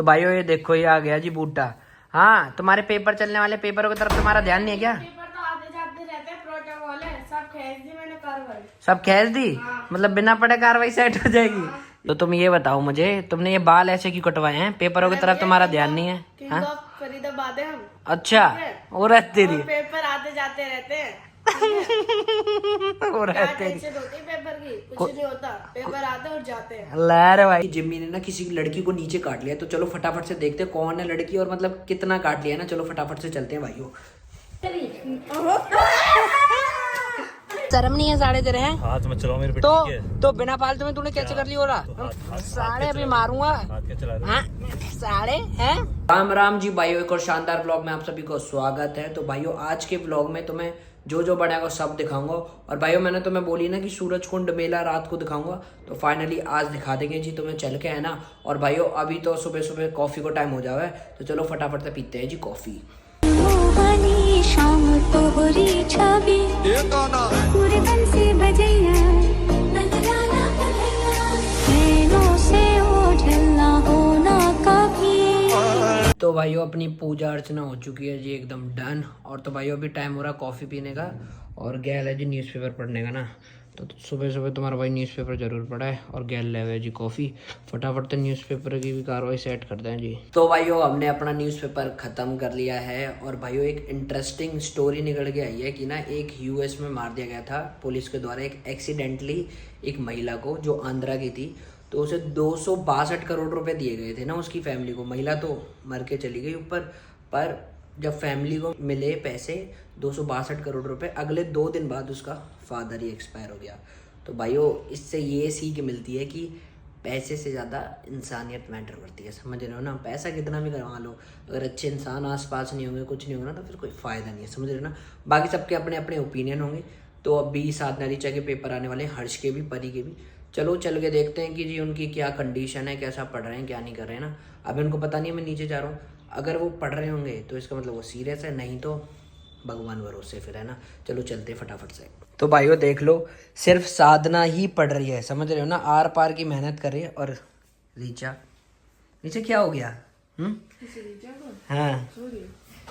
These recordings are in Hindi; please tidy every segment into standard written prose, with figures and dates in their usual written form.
तो भाइयों ये देखो ये आ गया जी बूटा। हाँ तुम्हारे पेपर चलने वाले पेपरों की तरफ तुम्हारा ध्यान नहीं है क्या? पेपर तो आते जाते रहते हैं, प्रोटोकॉल है, सब खींच दी मैंने कार्रवाई। सब खींच दी? हाँ। मतलब बिना पढ़े कार्रवाई सेट हो जाएगी? हाँ। तो तुम ये बताओ मुझे, तुमने ये बाल ऐसे क्यों कटवाए हैं? पेपरों की तरफ तुम्हारा ध्यान नहीं है? किंग हाँ? ऑफ फरीदाबाद है हम। अच्छा और तेरी और पेपर आते जाते रहते हैं। और क्या तेरी टेंशन होती है पेपर की? कुछ नहीं होता, पेपर आते और जाते हैं। लहर भाई जिम्मी ने ना किसी लड़की को नीचे काट लिया, तो चलो फटाफट से देखते हैं कौन है लड़की और मतलब कितना काट लिया ना। चलो फटाफट से चलते हैं भाइयों। शर्म नहीं है साढ़े तेरे हैं? हाथ मत चलाओ मेरे पे, तो ठीक है? तो बिना फालतू में तूने कैसे कर लिया? हो रहा साढ़े अभी मारूंगा। हाथ क्या चला रहे हाँ साढ़े हैं। राम राम जी भाइयों, एक और शानदार ब्लॉग में आप सभी को स्वागत है। तो भाइयों आज के ब्लॉग में तुम्हें जो जो बनेगा सब दिखाऊंगा। और भाइयों मैंने तुम्हें बोली ना कि सूरज कुंड मेला रात को दिखाऊंगा, तो फाइनली आज दिखा देंगे जी तुम्हें चल के, है ना। और भाइयों अभी तो सुबह सुबह कॉफी को टाइम हो जावे, तो चलो फटाफट से पीते हैं जी कॉफी। शाम तोहरी छवि पूरे बन से बजैया नैनों से ओझलना होना कभी। तो भाइयों अपनी पूजा अर्चना हो चुकी है जी एकदम डन। और तो भाइयों अभी टाइम हो रहा कॉफ़ी पीने का और गैल है जी न्यूज़पेपर पढ़ने का ना। तो सुबह सुबह तुम्हारा भाई न्यूज़पेपर जरूर पढ़ा है और गैल ले हुए जी कॉफ़ी। फटाफट तो न्यूज़पेपर की भी कार्रवाई सेट कर दें जी। तो भाइयों हमने अपना न्यूज़पेपर ख़त्म कर लिया है। और भाइयों एक इंटरेस्टिंग स्टोरी निकल के आई है कि ना एक यूएस में मार दिया गया था पुलिस के द्वारा एक एक्सीडेंटली एक महिला को जो आंध्रा की थी। तो उसे 262 करोड़ रुपए दिए गए थे ना उसकी फैमिली को। महिला तो मर के चली गई ऊपर, पर जब फैमिली को मिले पैसे 262 करोड़ रुपए, अगले 2 दिन बाद उसका फादर ही एक्सपायर हो गया। तो भाइयों इससे ये सीख मिलती है कि पैसे से ज़्यादा इंसानियत मैटर करती है, समझ रहे हो ना। पैसा कितना भी करवा लो, अगर अच्छे इंसान आसपास नहीं होंगे, कुछ नहीं होगा ना, तो फिर कोई फ़ायदा नहीं है, समझ रहे हो ना। बाकी सबके अपने अपने ओपिनियन होंगे। तो अभी साधना ऋचा के पेपर आने वाले, हर्ष के भी, परी के भी। चलो चल के देखते हैं कि जी उनकी क्या कंडीशन है, कैसा पढ़ रहे हैं, क्या नहीं कर रहे हैं ना। अभी उनको पता नहीं है, मैं नीचे जा रहा हूँ। अगर वो पढ़ रहे होंगे तो इसका मतलब वो सीरियस है, नहीं तो भगवान भरोसे फिर, है ना। चलो चलते फटाफट से। तो भाइयों देख लो सिर्फ साधना ही पढ़ रही है, समझ रहे हो ना, आर पार की मेहनत कर रही है। और ऋचा नीचे क्या हो गया? हाँ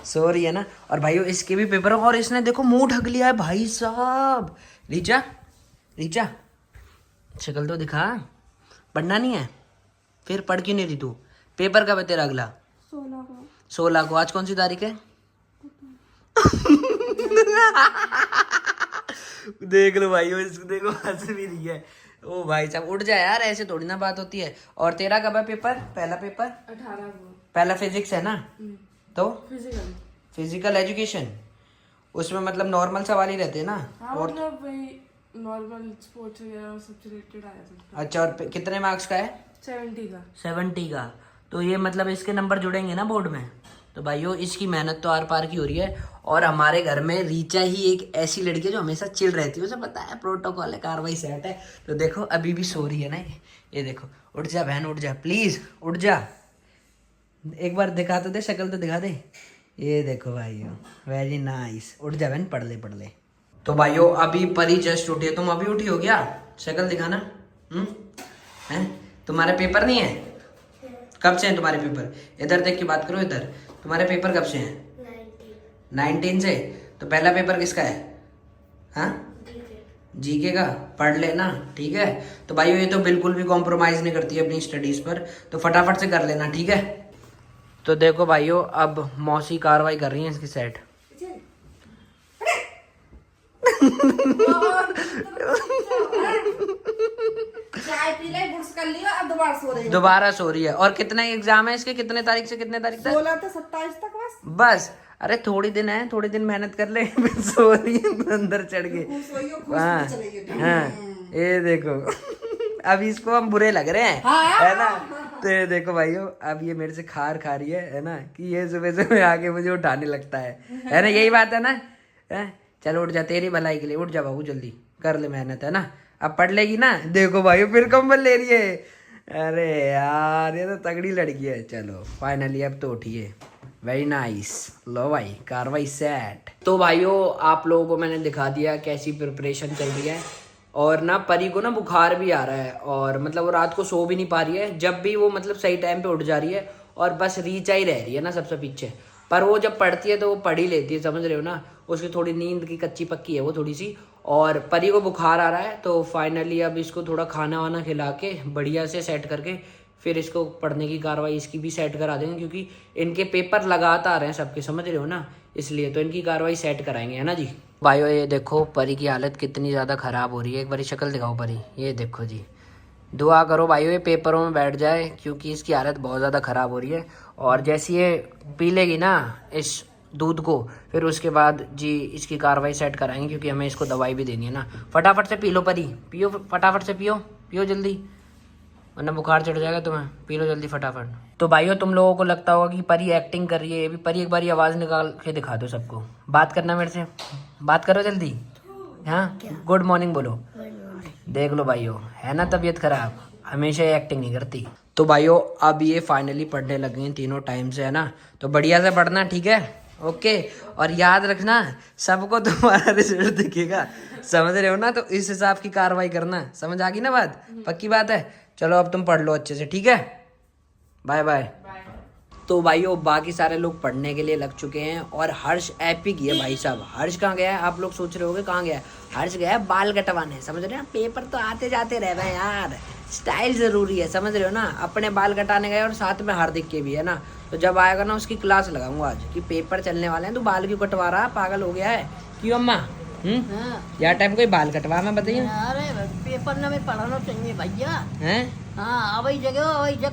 सो रही है ना। और भाइयों इसके भी पेपर और इसने देखो मुंह ढक लिया है भाई साहब। ऋचा ऋचा शक्ल तो दिखा, पढ़ना नहीं है फिर पढ़ क्यों नहीं रही तू? पेपर कब है तेरा अगला? 16 को। आज कौन सी तारीख है? देख लो भाई इसको, देखो हंस भी रही है। ओ भाई साहब उठ जाए यार, ऐसे थोड़ी ना बात होती है। और तेरा कब है पेपर? पहला पेपर 18 को। पहला फिजिक्स है ना, तो फिजिकल एजुकेशन उसमें मतलब नॉर्मल सवाल ही रहते हैं ना। और नॉर्मल स्पोर्ट्स वगैरह सबसे रिलेटेड आया था। अच्छा और कितने मार्क्स का है? 70 का। तो ये मतलब इसके नंबर जुड़ेंगे ना बोर्ड में। तो भाइयों इसकी मेहनत तो आर पार की हो रही है। और हमारे घर में ऋचा ही एक ऐसी लड़की है जो हमेशा चिल रहती है, उसे पता है प्रोटोकॉल है, कार्रवाई सेट है। तो देखो अभी भी सो रही है ना ये देखो। उठ जा बहन उठ जा, प्लीज उठ जा, एक बार दिखा तो दे, शक्ल तो दिखा दे। ये देखो भाइयों वेरी नाइस। उठ जा बहन, पढ़ ले। तो भाइयों अभी परी जस्ट उठी है, तुम अभी उठी हो क्या? शक्ल दिखाना। हैं तुम्हारे पेपर नहीं है? कब से हैं तुम्हारे पेपर? इधर देख के बात करो, इधर। तुम्हारे पेपर कब से हैं? 19 से। तो पहला पेपर किसका है? हाँ जीके का। पढ़ लेना ठीक है। तो भाइयों ये तो बिल्कुल भी कॉम्प्रोमाइज नहीं करती है अपनी स्टडीज पर, तो फटाफट से कर लेना ठीक है। तो देखो भाइयों अब मौसी कार्रवाई कर रही है इसकी सेट। चाय पी ले, बुर्स कर लियो, अब दोबारा सो रही है। और कितने एग्जाम है इसके? कितने तारीख से कितने तारीख तक? 16 से 27 तक बस। अरे थोड़ी दिन है, थोड़ी दिन मेहनत कर ले फिर सो रही है अंदर चढ़ के। हाँ ये देखो अब इसको हम बुरे लग रहे हैं, है ना। तो ये देखो भाइयों अब ये मेरे से खार खा रही है ना, कि ये सुबह सुबह आके मुझे उठाने लगता है ना। यही बात है ना। चलो उठ जा, तेरी भलाई के लिए उठ जा बाबू, जल्दी कर ले मेहनत, है ना। अब पढ़ लेगी ना। देखो भाई फिर कंबल ले रही है। अरे यार ये तो तगड़ी लड़की है। चलो फाइनली अब तो उठिए, वेरी नाइस। लो भाई कार्रवाई सेट। तो भाइयों आप लोगों को मैंने दिखा दिया कैसी प्रिपरेशन चल रही है। और ना परी को ना बुखार भी आ रहा है, और मतलब वो रात को सो भी नहीं पा रही है। जब भी वो मतलब सही टाइम पे उठ जा रही है और बस रीचा ही रह रही है ना सबसे पीछे। पर वो जब पढ़ती है तो वो पढ़ ही लेती है, समझ रहे हो ना। उसकी थोड़ी नींद की कच्ची पक्की है वो थोड़ी सी। और परी को बुखार आ रहा है तो फाइनली अब इसको थोड़ा खाना वाना खिला के बढ़िया से सेट करके फिर इसको पढ़ने की कार्रवाई इसकी भी सेट करा देंगे, क्योंकि इनके पेपर लगातार आ रहे हैं सबके, समझ रहे हो ना, इसलिए तो इनकी कार्रवाई सेट कराएंगे, है ना जी। भाइयों ये देखो परी की हालत कितनी ज़्यादा ख़राब हो रही है, एक बार शक्ल दिखाओ परी, ये देखो जी। दुआ करो भाइयों ये पेपरों में बैठ जाए, क्योंकि इसकी हालत बहुत ज़्यादा ख़राब हो रही है। और जैसे ये पी लेगी ना इस दूध को, फिर उसके बाद जी इसकी कार्रवाई सेट कराएंगे, क्योंकि हमें इसको दवाई भी देनी है ना। फटाफट से पी लो परी, पियो फटाफट से, पियो जल्दी, वरना बुखार चढ़ जाएगा तुम्हें। पी लो जल्दी फटाफट। तो भाइयों तुम लोगों को लगता होगा कि परी एक्टिंग कर रही है, ये भी परी एक बार आवाज़ निकाल के दिखा दो सबको, बात करना मेरे से, बात करो जल्दी। हाँ गुड मॉर्निंग बोलो। देख लो भाइयों है ना तबीयत खराब, हमेशा ये एक्टिंग नहीं करती। तो भाइयों अब ये फाइनली पढ़ने लग गई तीनों टाइम से, है ना। तो बढ़िया से पढ़ना, ठीक है, ओके। और याद रखना सबको तुम्हारा रिजल्ट दिखेगा, समझ रहे हो ना। तो इस हिसाब की कार्रवाई करना, समझ आ गई ना बात, पक्की बात है। चलो अब तुम पढ़ लो अच्छे से, ठीक है, बाय बाय। तो भाइयों बाकी सारे लोग पढ़ने के लिए लग चुके हैं और हर्ष एपिक है भाई साहब। हर्ष कहाँ गया है, आप लोग सोच रहे होगे कहाँ गया है। हर्ष गया है बाल कटवाने, समझ रहे हो, पेपर तो आते जाते रह रहे हैं यार, स्टाइल जरूरी है, समझ रहे हो ना। अपने बाल कटाने गए और साथ में हार्दिक के भी, है ना। तो जब आएगा ना उसकी क्लास लगाऊंगा आज कि पेपर चलने वाले हैं, तो बाल क्यों कटवा रहा, पागल हो गया है क्यों अम्मा। यार टाइम कोई बाल कटवा, मैं बताइए। अरे पेपर ना में पढ़ाना चाहिए भैया, हैं हाँ वही जग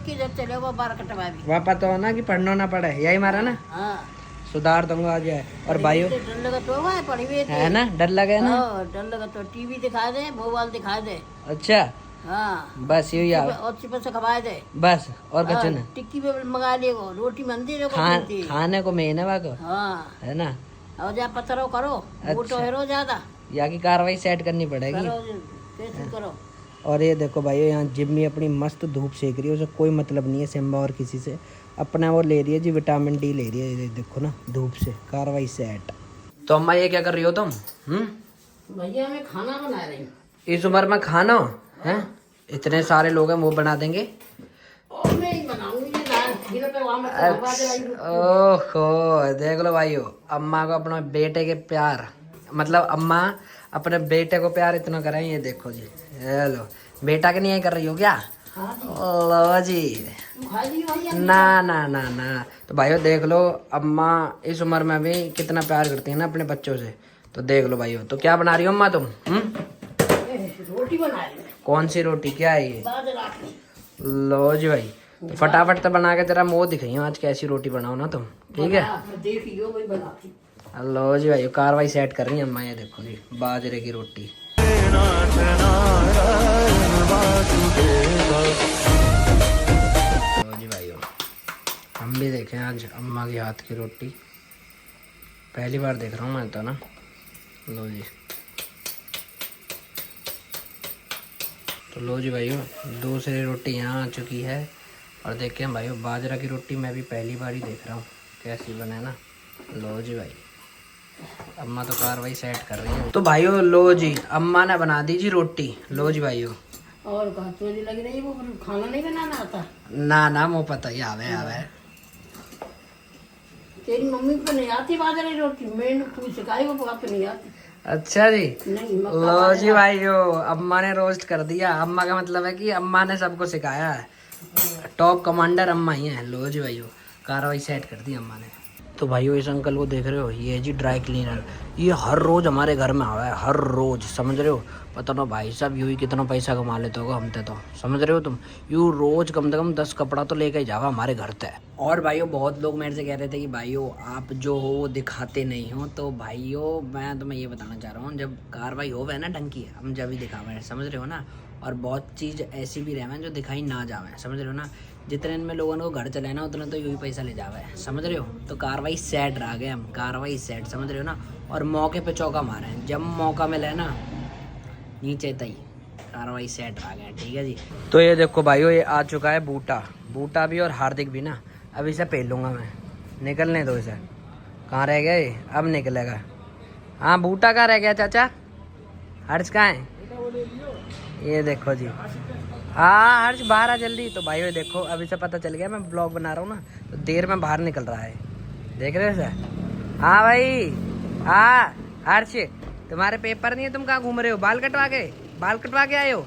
की जग चले वो बाल कटवा भी। वहाँ पता हो ना कि पढ़ना ना पड़े, यही मारा ना, हाँ सुधार दूंगा आज है। और भाइयों डर लगा तो पढ़ी हुई है ना, डर लगे ना, डर लगा तो टीवी दिखा दे, मोबाइल दिखा दे, अच्छा हाँ बस यही यार, और चिपस से खवाए दे बस और कुछ ना। टिक्की पे मंगा लेगो, रोटी मंदिर खाने को मेन है वाको, हाँ है ना। और जा पत्थरों करो, मोटो हेरो ज्यादा यहाँ की कार्रवाई सेट करनी पड़ेगी। करो। और ये देखो भाइयों यहाँ जिम्मी अपनी मस्त धूप सेक रही है, उसे कोई मतलब नहीं है सिम्बा और किसी से, अपना वो ले रही है जी, विटामिन डी ले रही है, ये देखो ना धूप से, कार्रवाई सेट। तो अम्मा ये क्या कर रही हो तुम? भैया मैं खाना बना रही हूँ। इस उम्र में खाना है, इतने सारे लोग हैं वो बना देंगे। मैं ही बनाऊंगी ओहो देख लो भाइयों, अम्मा को अपने बेटे के प्यार, मतलब अम्मा अपने बेटे को प्यार इतना कर रही है, ये देखो जी, ये लो बेटा के नहीं कर रही हो क्या? लो जी, ना ना ना ना। तो भाइयों देख लो अम्मा इस उम्र में भी कितना प्यार करती है ना अपने बच्चों से, तो देख लो भाइयों। तो क्या बना रही हो अम्मा तुम? रोटी बना रही हूँ। कौन सी रोटी, क्या है ये? लो जी भाई, तो फटाफट तो बना के तेरा मुंह दिखाइयो आज कैसी रोटी बनाओ ना तुम, ठीक है। देखियो वही बनाती। लो जी भाई कार्रवाई सेट कर रही है अम्मा, ये देखो जी बाजरे की रोटी। लो जी भाइयों हम भी देखें आज अम्मा के हाथ की रोटी, पहली बार देख रहा हूँ मैं तो ना। लो जी, तो लो जी भाइयों दूसरी रोटी यहाँ आ चुकी है। और देखें भाइयों बाजरा की रोटी मैं भी पहली बार ही देख रहा हूँ कैसी बने ना। लो जी भाई अम्मा तो कार्रवाई सेट कर रही है। तो भाइयों लो जी अम्मा ने बना दी जी रोटी। लो जी भाइयों और चोरी लगी रही, वो खाना नहीं बनाना आता? ना ना वो पता ही आवे आवे। तेरी मम्मी को नहीं आती बाजरे की रोटी, मैंने तू सिखाई वो बात नहीं आती। अच्छा जी, नहीं लो जी भाइयों अम्मा ने रोस्ट कर दिया। अम्मा का मतलब है कि अम्मा ने सबको सिखाया है, टॉप कमांडर अम्मा ही है। लो जी भाइयों कार्रवाई सेट कर दी अम्मा ने। तो भाइयों इस अंकल को देख रहे हो, ये है जी ड्राई क्लीनर, ये हर रोज़ हमारे घर में आवा है, हर रोज़, समझ रहे हो। पता ना भाई साहब यूँ ही कितना पैसा कमा लेते होगा हमसे, तो समझ रहे हो तुम, यूँ रोज़ कम से कम 10 कपड़ा तो लेके जावा हमारे घर से। और भाइयों बहुत लोग मेरे से कह रहे थे कि भाइयों आप जो हो वो दिखाते नहीं हो। तो भाइयों मैं तुम्हें ये बताना चाह रहा हूँ, जब कार्रवाई हो वह ना ढंग की हम जब ही दिखावे, समझ रहे हो ना। और बहुत चीज़ ऐसी भी रहे जो दिखाई ना जावे, समझ रहे हो ना। जितने इनमें लोगों को घर चलाना उतना तो यूँ ही पैसा ले जावे, समझ रहे हो। तो कार्रवाई सेट रह गए हम, कार्रवाई सेट, समझ रहे हो ना। और मौके पे चौका मारे हैं, जब मौका मिले ना नीचे तई कार्रवाई सेट रह गए, ठीक है जी। तो ये देखो भाइयों ये आ चुका है बूटा, बूटा भी और हार्दिक भी ना। अब इसे पहन लूँगा मैं, निकलने दो इसे। कहाँ रह गया ये, अब निकलेगा। हाँ बूटा कहाँ रह गया चाचा, हर्ष कहाँ है? ये देखो जी हाँ हर्ष बाहर आ जल्दी। तो भाई देखो अभी से पता चल गया, मैं ब्लॉग बना रहा हूँ ना तो देर में बाहर निकल रहा है, देख रहे हो सर। हाँ भाई हाँ हर्ष तुम्हारे पेपर नहीं है, तुम कहाँ घूम रहे हो? बाल कटवा के आए हो?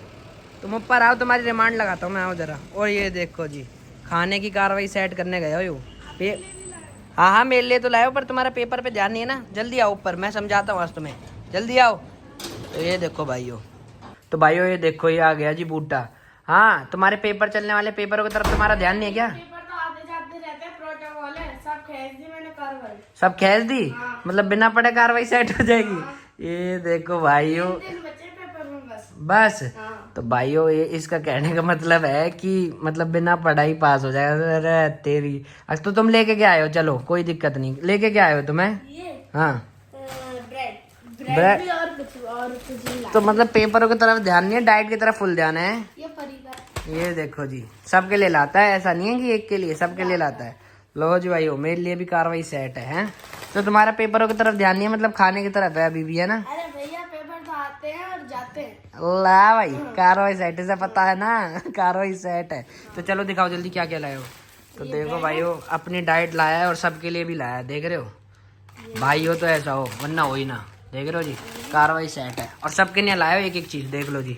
तुम ऊपर आओ, तुम्हारी रिमांड लगाता हूँ मैं, आओ जरा। और ये देखो जी खाने की कार्रवाई सेट करने गए हो यू हाँ हाँ मेरे लिए तो लाए हो, पर तुम्हारा पेपर पे ध्यान नहीं है ना। जल्दी आओ ऊपर, मैं समझाता हूँ आज तुम्हें, जल्दी आओ। तो ये देखो भाइयों, तो भाइयों ये देखो ये आ गया जी बूटा। हाँ तुम्हारे पेपर चलने वाले पेपरों की तरफ तुम्हारा ध्यान नहीं है क्या? पेपर तो आते जाते रहते हैं, प्रोटोकॉल है, सब खींच दी मैंने कार्रवाई। सब खींच दी? मतलब बिना पढ़े कार्रवाई सेट हो जाएगी? ये देखो भाइयों, 3 दिन बचे पेपर में बस। तो भाइयों ये इसका कहने का मतलब है कि मतलब बिना पढ़ाई पास हो जाएगा। अरे तेरी, आज तो तुम लेके क्या आए हो? चलो कोई दिक्कत नहीं, लेके क्या आए हो तुम्हें? ये हाँ ब्रेड भी और कुछ नहीं। तो मतलब पेपरों की तरफ ध्यान नहीं है, डाइट की तरफ फुल ध्यान है। ये परी का, ये देखो जी सबके लिए लाता है, ऐसा नहीं है कि एक के लिए, सबके लिए लाता है। लो जी भाइयों मेरे लिए भी कार्रवाई सेट है, हैं? तो तुम्हारा पेपरों की तरफ ध्यान नहीं है, मतलब खाने की तरफ है अभी भी, है ना? अरे भैया पेपर तो आते हैं और जाते हैं। ला भाई कार्रवाई सेट है, पता है ना कार्रवाई सेट है। तो चलो दिखाओ जल्दी क्या क्या लाए हो। तो देखो भाइयों अपनी डाइट लाया है और सबके लिए भी लाया है, देख रहे हो भाइयों। तो ऐसा हो वरना हो ही ना, देख रहे हो जी कार्रवाई सेट है और सबके लिए लाया हो एक एक चीज, देख लो जी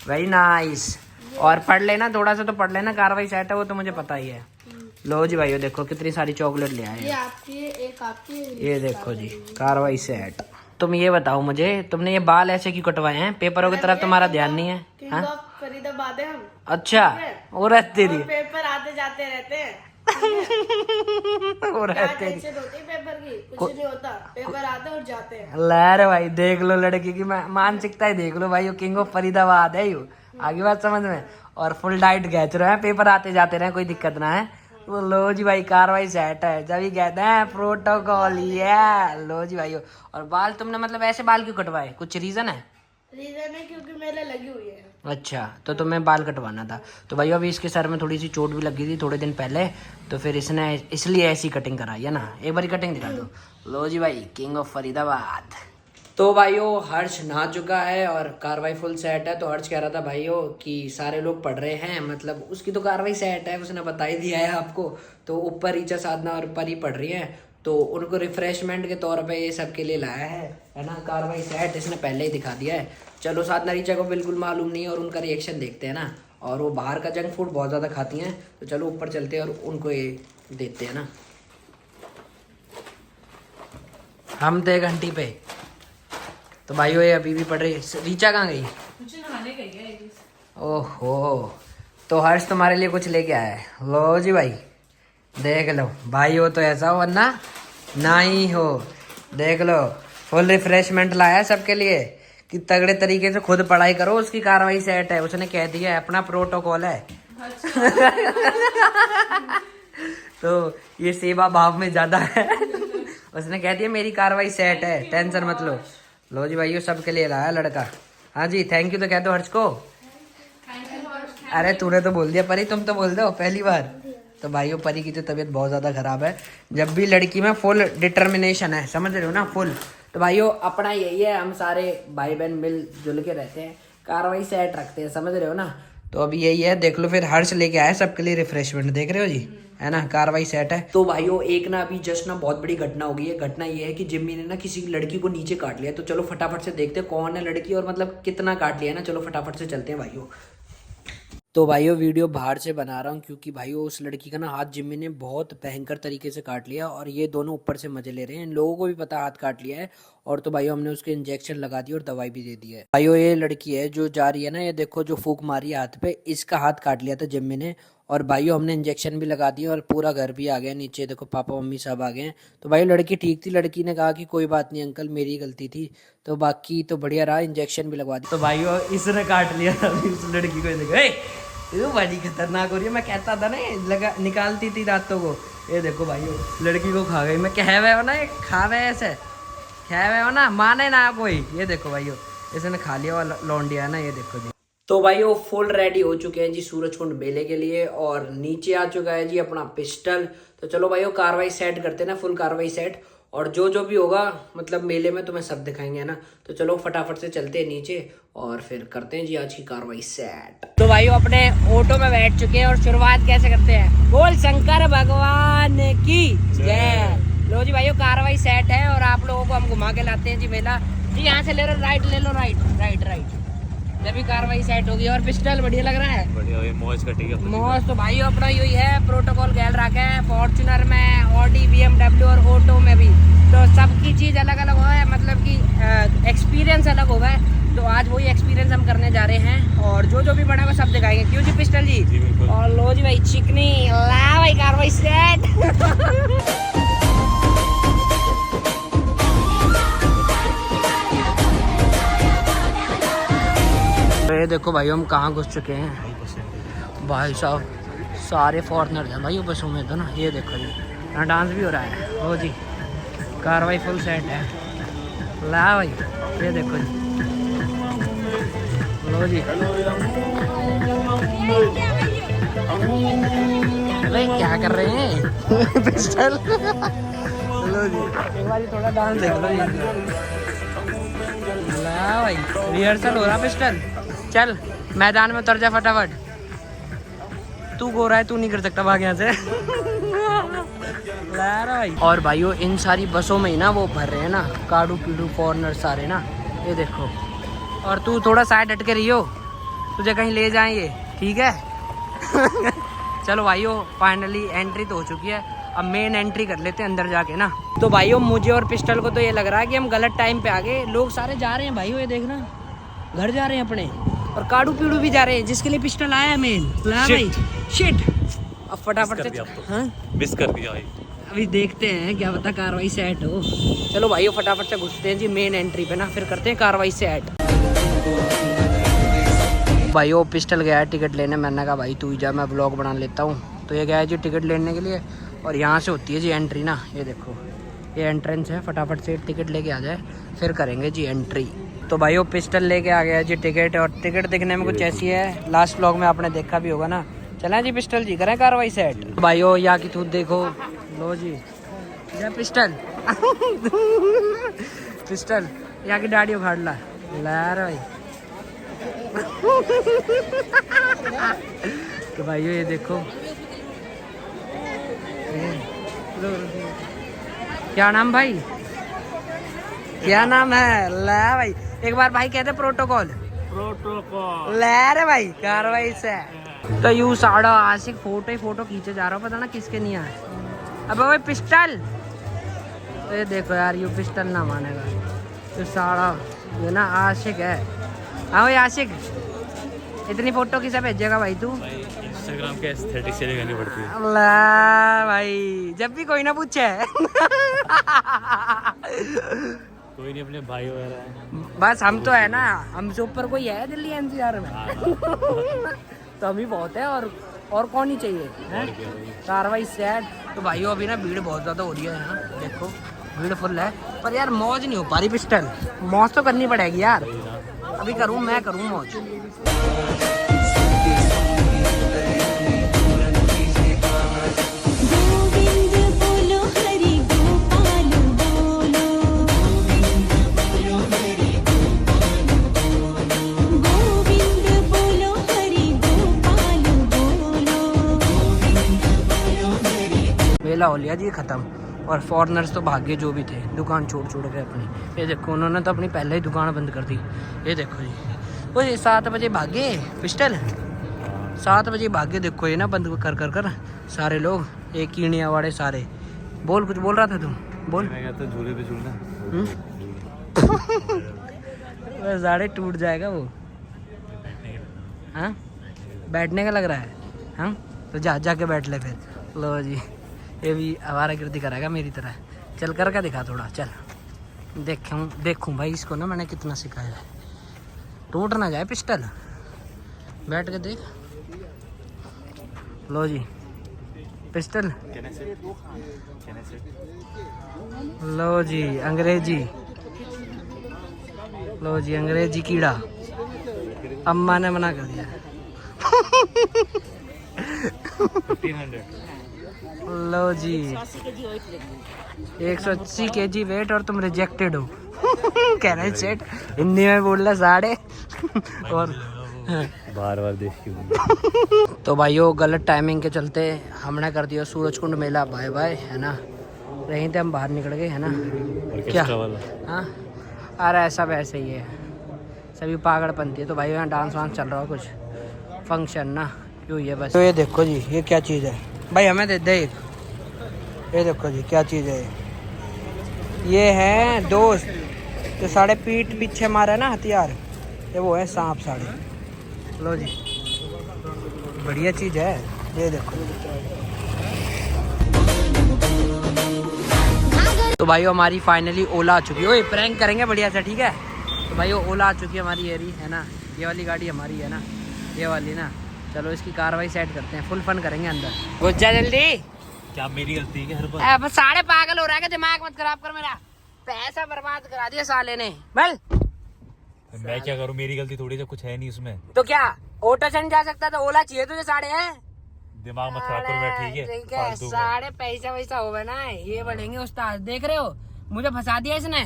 वेरी नाइस। और पढ़ लेना थोड़ा सा, तो पढ़ लेना, कार्रवाई सेट है वो तो मुझे पता ही है। लो जी भाइयों देखो कितनी सारी चॉकलेट ले आए ये आपकी एक आपकी, ये देखो जी कार्रवाई सेट। तुम ये बताओ मुझे, तुमने ये बाल ऐसे क्यों कटवाए हैं? पेपरों की तरफ तुम्हारा ध्यान नहीं है? हाँ? फरीदाबाद है हम। अच्छा और तेरी पेपर आते जाते रहते हैं। और क्या तेरी टेंशन होती है पेपर की? कुछ नहीं होता, पेपर आते और जाते हैं। ला भाई देख लो लड़की की मानसिकता ही देख लो भाई, किंग ऑफ फरीदाबाद है यू, आगे बात समझ में। और फुल डाइट खींच रहे हैं, पेपर आते जाते रहे, कोई दिक्कत ना है। तो लो जी भाई कार्रवाई सेट है, जब ही कहते हैं प्रोटोकॉल। ये लो जी भाई। और बाल तुमने मतलब ऐसे बाल क्यों कटवाए, कुछ रीजन है? रीजन है क्योंकि मेरे लगी हुई है। अच्छा तो तुम्हें बाल कटवाना था। तो भाई अभी इसके सर में थोड़ी सी चोट भी लगी थी थोड़े दिन पहले, तो फिर इसने इसलिए ऐसी कटिंग कराई है ना। एक बार कटिंग दिखा दो। लो जी भाई किंग ऑफ फरीदाबाद। तो भाइयों हर्ष नहा चुका है और कार्रवाई फुल सेट है। तो हर्ष कह रहा था भाइयों कि सारे लोग पढ़ रहे हैं, मतलब उसकी तो कार्रवाई सेट है, उसने बता ही दिया है आपको। तो ऊपर रीचा साधना और परी पढ़ रही है, तो उनको रिफ्रेशमेंट के तौर पे ये सबके लिए लाया है ना। कार्रवाई सेट इसने पहले ही दिखा दिया है। चलो साधना रीचा को बिल्कुल मालूम नहीं है और उनका रिएक्शन देखते हैं ना। और वो बाहर का जंक फूड बहुत ज़्यादा खाती हैं, तो चलो ऊपर चलते हैं और उनको ये देते हैं ना। हम थे घंटी पे। तो भाइयों ये अभी भी पढ़ रही है। रीचा कहाँ गई? ओहो तो हर्ष तुम्हारे लिए कुछ लेके आया है। लो जी भाई देख लो भाई, हो तो ऐसा हो वरना ना ही हो। देख लो फुल रिफ्रेशमेंट लाया है सबके लिए कि तगड़े तरीके से खुद पढ़ाई करो, उसकी कार्रवाई सेट है, उसने कह दिया है, अपना प्रोटोकॉल है। तो ये सेवा भाव में ज्यादा है। उसने कह दिया मेरी कार्रवाई सेट है, टेंशन मत लो। लो जी भाइयों सबके लिए लाया लड़का। हाँ जी थैंक यू तो कह दो हर्ष को। अरे तूने तो बोल दिया परी, तुम तो बोल दो पहली बार। तो भाइयों परी की तो तबीयत बहुत ज़्यादा ख़राब है। जब भी लड़की में फुल डिटर्मिनेशन है, समझ रहे हो ना, फुल। तो भाइयों अपना यही है, हम सारे भाई बहन मिल जुल के रहते हैं, कार्रवाई सेट रखते हैं, समझ रहे हो ना। तो अभी यही है, देख लो फिर हर्ष लेके आया सबके लिए रिफ्रेशमेंट, देख रहे हो जी, है ना, कार्रवाई सेट है। तो भाइयों एक ना अभी जस्ट ना बहुत बड़ी घटना हो गई है। घटना ये है कि जिम्मी ने ना किसी लड़की को नीचे काट लिया। तो चलो फटाफट से देखते हैं कौन है लड़की और मतलब कितना काट लिया है ना। चलो फटाफट से चलते हैं भाइयों। तो भाइयों वीडियो बाहर से बना रहा हूँ क्योंकि भाइयों उस लड़की का ना हाथ जिम्मी ने बहुत भयंकर तरीके से काट लिया और ये दोनों ऊपर से मजे ले रहे हैं। इन लोगों को भी पता हाथ काट लिया है और तो भाइयों हमने उसके इंजेक्शन लगा दिया और दवाई भी दे दी है। भाइयों ये लड़की है जो जा रही है ना, ये देखो जो फूक मारी है हाथ पे, इसका हाथ काट लिया था जिम्मी ने। और भाइयों हमने इंजेक्शन भी लगा दिया और पूरा घर भी आ गया नीचे, देखो पापा मम्मी सब आ गए हैं। तो भाई लड़की ठीक थी, लड़की ने कहा कि कोई बात नहीं अंकल मेरी गलती थी। तो बाकी तो बढ़िया रहा, इंजेक्शन भी लगवा दिया। तो भाइयों इसने काट लिया था उस लड़की को, देखो ये बड़ी खतरनाक हो रही है। मैं कहता था ना ये लगा निकालती थी रातों को। ये देखो भाइयों लड़की को खा गई। मैं कह रहे हो ना ये खावे ऐसे कह रहे हो ना, माने ना कोई। ये देखो भाइयों इसने खा लिया और लौंडिया है ना, ये देखो जी। तो भाइयों फुल रेडी हो चुके हैं जी सूरजकुंड मेले के लिए और नीचे आ चुका है जी अपना पिस्टल। तो चलो भाइयों कार्रवाई सेट करते हैं ना, फुल कार्रवाई सेट। और जो भी होगा मतलब मेले में तुम्हें सब दिखाएंगे, है ना। तो चलो फटाफट से चलते हैं नीचे और फिर करते हैं जी आज की कार्रवाई सेट। तो भाई अपने ऑटो में बैठ चुके हैं और शुरुआत कैसे करते हैं, बोल शंकर भगवान की जय। लो जी भाइयों कार्रवाई सेट है और आप लोगों को हम घुमा के लाते हैं जी मेला जी। यहाँ से ले लो राइट, ले लो राइट राइट राइट। जब भी कार्रवाई सेट होगी। और पिस्टल बढ़िया लग रहा है, बढ़िया मौज कटेगी मौज। तो भाई अपना यही है प्रोटोकॉल गैल रखा है फॉर्च्यूनर में, ऑडी, BMW और ऑटो में भी। तो सबकी चीज़ अलग अलग हुआ है, मतलब कि एक्सपीरियंस अलग होगा है। तो आज वही एक्सपीरियंस हम करने जा रहे हैं और जो भी बना है वो सब दिखाएंगे। क्यों जी पिस्टल जी? और लो जी भाई चिकनी ला भाई कार्रवाई सेट। ये देखो भाई हम कहाँ घुस चुके हैं भाई साहब, सारे फॉरेनर हैं भाई बसों में। तो ना ये देखो जी यहाँ डांस भी हो रहा है। वो जी कार्रवाई फुल सेट है। ला भाई ये देखो जी, लो जी भाई क्या कर रहे हैं पिस्टल। लो जी एक बार थोड़ा डांस देख लो जी। ला भाई रिहर्सल हो रहा पिस्टल। चल मैदान में उतर जा फटाफट। तू गोरा है, तू नहीं कर सकता, भाग यहाँ से। भाई और भाइयों इन सारी बसों में ही ना वो भर रहे हैं ना काड़ू पीड़ू फॉरनर सारे ना, ये देखो। और तू थोड़ा साइड हट के रहियो, तुझे कहीं ले जाएंगे, ठीक है। चलो भाइयों फाइनली एंट्री तो हो चुकी है, अब मेन एंट्री कर लेते हैं अंदर जाके ना। तो भाइयों मुझे और पिस्टल को तो ये लग रहा है कि हम गलत टाइम पे आ गए। लोग सारे जा रहे हैं भाइयों, ये देखना घर जा रहे हैं अपने, और काड़ू पीड़ू भी जा रहे हैं जिसके लिए पिस्टल आया है मेन। ला भाई शिट, अब फटाफट से मिस कर दिया भाई। अभी देखते हैं क्या पता कार्रवाई सेट हो। चलो भाइयों फटाफट से घुसते हैं जी मेन एंट्री पे ना, फिर करते हैं कार्रवाई सेट। भाइयों पिस्टल गया है टिकट लेने, मैंने कहा भाई तू ही जा मैं ब्लॉग बना लेता हूँ। तो ये गया है जी टिकट लेने के लिए और यहाँ से होती है जी एंट्री ना, ये देखो ये एंट्रेंस है। फटाफट से टिकट लेके आ जाए फिर करेंगे जी एंट्री। तो भाइयों पिस्टल लेके आ गया जी टिकट, और टिकट दिखने में कुछ ऐसी है, लास्ट व्लॉग में आपने देखा भी होगा ना। चलें जी पिस्टल जी करें कार्रवाई सेट। तो भाइयों यहाँ की तूत देखो, लो जी या पिस्टल। पिस्टल यहाँ की दाढ़ी उखाड़ ला भाई। तो भाइयों ये देखो क्या नाम भाई, क्या नाम है? ला भाई एक बार भाई कहते प्रोटोकॉल ले रे भाई कार्रवाई से। तो यू साड़ा आशिक फोटो ही फोटो खींचे जा रहा हूँ, पता ना किसके नहीं आए। अब भाई पिस्टल, तो ये देखो यार यू पिस्टल ना मानेगा तो साड़ा ये ना आशिक है। हाँ भाई आशिक इतनी फोटो किसे भेजेगा भाई तू? इंस्टाग्राम के एस्थेटिक से लगानी पड़ती है। अल्लाह भाई जब भी कोई ना पूछे कोई नहीं अपने भाई वगैरह है। बस हम तो है ना, हमसे ऊपर कोई है दिल्ली एनसीआर में। तो हम ही बहुत है और कौन ही चाहिए है? कार्रवाई सेट। तो भाइयों अभी ना भीड़ बहुत ज़्यादा हो रही है यहाँ, देखो भीड़ फुल है, पर यार मौज नहीं हो पा रही पिस्टल। मौज तो करनी पड़ेगी यार, अभी करूँ मैं करूँ मौज। मेला हो लिया जी ख़त्म, और फॉरेनर्स तो भाग्य जो भी थे दुकान छोड़ के अपनी। ये देखो उन्होंने तो अपनी पहले ही दुकान बंद कर दी। ये देखो जी वो 7 बजे भागे पिस्टल, 7 बजे भागे। देखो ये ना बंद कर सारे लोग, एक कीड़िया वाले सारे। बोल कुछ बोल रहा था तुम, बोल। मैं कहता झूले पे झूलना वो सारे टूट जाएगा वो। हाँ बैठने का लग रहा है, हाँ तो जाके बैठ ले फिर। लो जी ये भी आवारागर्दी कराएगा मेरी तरह। चल करके दिखा थोड़ा, चल देखूं भाई इसको ना मैंने कितना सिखाया है। टूट ना जाए पिस्टल, बैठ के देख। लो जी पिस्टल, लो जी अंग्रेजी, लो जी अंग्रेजी कीड़ा। अम्मा ने मना कर दिया। लो जी 180 kg वेट और तुम रिजेक्टेड हो। कह रहे हैं सेठ हिंदी में बोल रहा साढ़े और बार बार देश की तो भाइयों गलत टाइमिंग के चलते हमने कर दिया सूरज कुंड मेला बाय बाय, है ना। रही थे हम बाहर निकल गए, है ना। क्या हाँ अरे सब ऐसे ही है, सभी पागड़पंती है। तो भाई यहाँ डांस वांस चल रहा है, कुछ फंक्शन ना क्यों ये बस। तो ये देखो जी ये क्या चीज़ है भाई, हमें दे दे एक। ये देखो जी क्या चीज़ है ये है दोस्त तो साढ़े पीठ पीछे मारा ना हथियार, ये वो है सांप साढ़े। लो जी बढ़िया चीज़ है, ये देखो। तो भाई हमारी फाइनली ओला आ चुकी है। ओए प्रैंक करेंगे बढ़िया से, ठीक है। तो भाई ओला आ चुकी है हमारी, ये रही है ना, ये वाली गाड़ी हमारी है ना, ये वाली ना। चलो इसकी कार्रवाई सेट करते हैं, फुल फन करेंगे अंदर। घुस जा जल्दी। क्या मेरी गलती है हर बार? बस साढ़े पागल हो रहा है कि दिमाग मत खराब कर मेरा, पैसा बर्बाद करा दिया साले ने। बल मैं क्या करूं, मेरी गलती थोड़ी सी, कुछ है नहीं उसमें। तो क्या ऑटो से नहीं जा सकता तो ओला चाहिए तुझे साढ़े है। दिमाग मत खराब करो, मैं ठीक है ठीक है फालतू में। साढ़े पैसा वैसा होगा ना, ये बढ़ेंगे उस्ताद। देख रहे हो मुझे फंसा दिया इसने।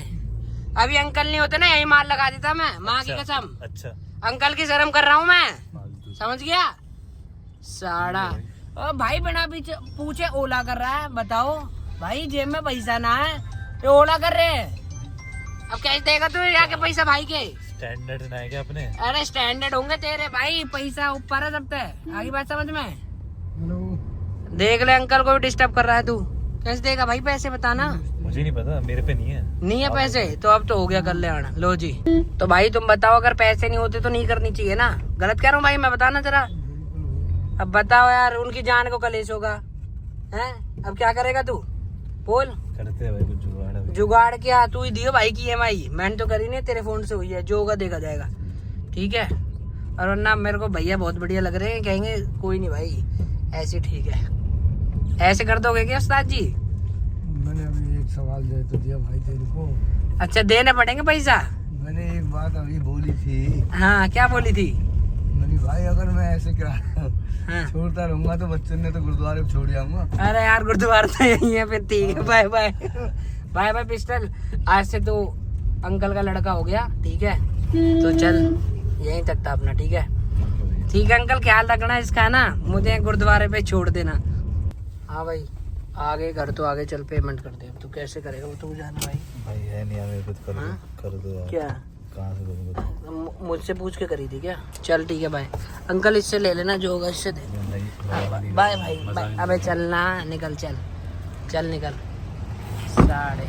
अभी अंकल नहीं होते ना यही मार लगा देता मैं, माँ की कसम। अच्छा अंकल की शर्म कर रहा हूँ मैं, फालतू। समझ गया साड़ा। ओ भाई बिना पूछे ओला कर रहा है, बताओ भाई जेब में पैसा ना है ये ओला कर रहे हैं। अब कैसे देगा तू जाके पैसा भाई के? स्टैंडर्ड ना है क्या अपने? अरे स्टैंडर्ड होंगे तेरे भाई, पैसा ऊपर है सबसे। आगे बात समझ में। देख ले अंकल को भी डिस्टर्ब कर रहा है तू, कैसे देगा भाई पैसे बताना। मुझे नहीं पता, मेरे पे नहीं है। नहीं है पैसे तो अब तो हो गया कल्याण। लो जी तो भाई तुम बताओ, अगर पैसे नहीं होते तो नहीं करनी चाहिए ना। गलत कह रहा हूँ भाई मैं, बताना जरा। अब बताओ यार, उनकी जान को कलेश होगा हैं, अब क्या करेगा तू बोल। करते हैं भाई कुछ जुगाड़ है। जुगाड़ क्या, तू ही दियो भाई की EMI, मैंने तो करी नहीं, तेरे फोन से हुई है, जो होगा देखा जाएगा, ठीक है। और वरना मेरे को भैया बहुत बढ़िया लग रहे हैं, कहेंगे कोई नहीं भाई ऐसे ठीक है। ऐसे कर दोगे क्या उस्ताद जी? मैंने अभी एक सवाल दे तो दिया भाई तेरे को। अच्छा देने पड़ेंगे पैसा। मैंने एक बात अभी बोली थी। हाँ क्या बोली थी? मैंने भाई अगर मैं ऐसे क्या हाँ। छोड़ता रहूंगा तो बच्चों ने तो गुरुद्वारे में छोड़ जाऊंगा। अरे यार गुरुद्वारा तो यही है फिर, ठीक है bye bye bye bye pistol. आज से तो अंकल का लड़का हो गया, ठीक है। तो चल यहीं तक था अपना, ठीक है। ठीक है अंकल ख्याल रखना इसका ना, मुझे गुरुद्वारे पे छोड़ देना। हाँ भाई आगे घर तो आगे चल पेमेंट कर दे। अब तू कैसे करेगा वो तू जाना भाई। भाई है नहीं यार, कुछ कर दो, हाँ? कर दो यार। क्या कहाँ से करूँगा? मुझसे पूछ के करी थी क्या? चल ठीक है भाई अंकल, इससे ले लेना जो होगा इससे दे। नहीं बाय भाई बाय। अबे चलना, निकल चल चल निकल। साढ़े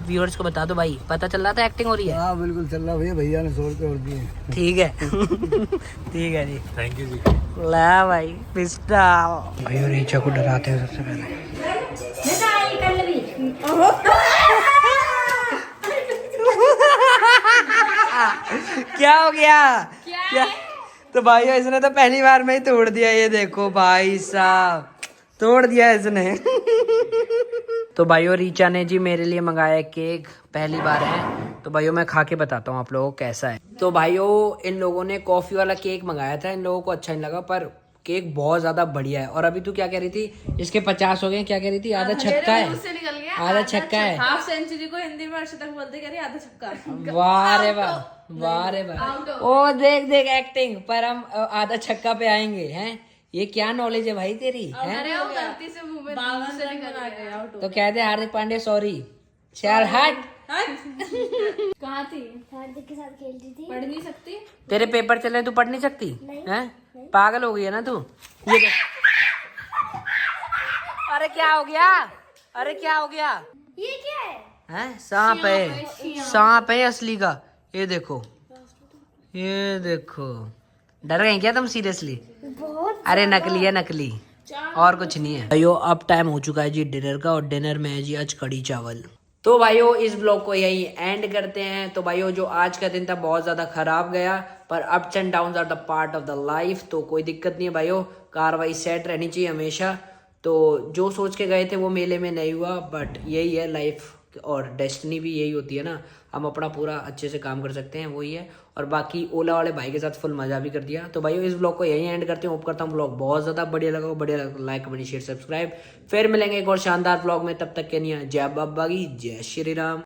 व्यूअर्स को बता दो भाई, पता चल रहा था एक्टिंग हो रही है। हाँ बिल्कुल चल रहा भैया, भैया ने 100 रुपये और दिए। ठीक है ठीक है जी, थैंक यू जी। ला भाई पिस्टा भाई। और रीचा को डराते हैं सबसे पहले। क्या हो गया? क्या? तो भाई इसने तो पहली बार में ही तोड़ दिया, ये देखो भाई साहब तोड़ दिया इसने तो भाइयों रीचा ने जी मेरे लिए मंगाया केक, पहली बार है। तो भाइयों मैं खा के बताता हूँ आप लोगों को कैसा है। तो भाइयों इन लोगों ने कॉफी वाला केक मंगाया था, इन लोगों को अच्छा नहीं लगा, पर केक बहुत ज्यादा बढ़िया है। और अभी तू क्या कह रही थी, इसके 50 हो गए, क्या कह रही थी? आधा छक्का है, आधा छक्का है। हाफ सेंचुरी को हिंदी में अर्षिता बोलते कह रही आधा छक्का। वाह रे वाह, वाह रे वाह। ओ देख देख एक्टिंग, पर हम आधा छक्का पे आएंगे हैं। ये क्या नॉलेज है भाई तेरी है? अरे वो गलती से मुंह में दूध से निकल गया। तो कह दे हार्दिक पांड्या सॉरी। चल हट। कहाँ थी? हार्दिक के साथ खेलती थी। पढ़ नहीं सकती? तेरे पेपर चले तू पढ़ नहीं सकती हैं? पागल हो गई है ना तू? ये देख। अरे क्या हो गया? अरे क्या हो गया? ये क्या है? हैं? सांप है, सांप है असली का। ये देखो, ये देखो। डर गए क्या तुम सीरियसली? बहुत। अरे नकली है नकली, और कुछ नहीं है। भाइयों अब टाइम हो चुका है जी डिनर का, और डिनर में है जी आज कड़ी चावल। तो भाइयों इस ब्लॉग को यही एंड करते हैं। तो भाइयों जो आज का दिन था बहुत ज्यादा खराब गया, पर ups and downs are the part of the life. तो कोई दिक्कत नहीं है भाइयों, कार्रवाई सेट रहनी चाहिए हमेशा। तो जो सोच के गए थे वो मेले में नहीं हुआ, बट यही है लाइफ, और डेस्टिनी भी यही होती है ना, हम अपना पूरा अच्छे से काम कर सकते हैं, वही है। और बाकी ओला वाले भाई के साथ फुल मजा भी कर दिया। तो भाई इस ब्लॉग को यहीं एंड करते हैं। होप करता हूँ ब्लॉग बहुत ज़्यादा बढ़िया लगा, लाइक कमेंट शेयर सब्सक्राइब। फिर मिलेंगे एक और शानदार ब्लॉग में, तब तक के लिए जय बाबा की जय श्री राम।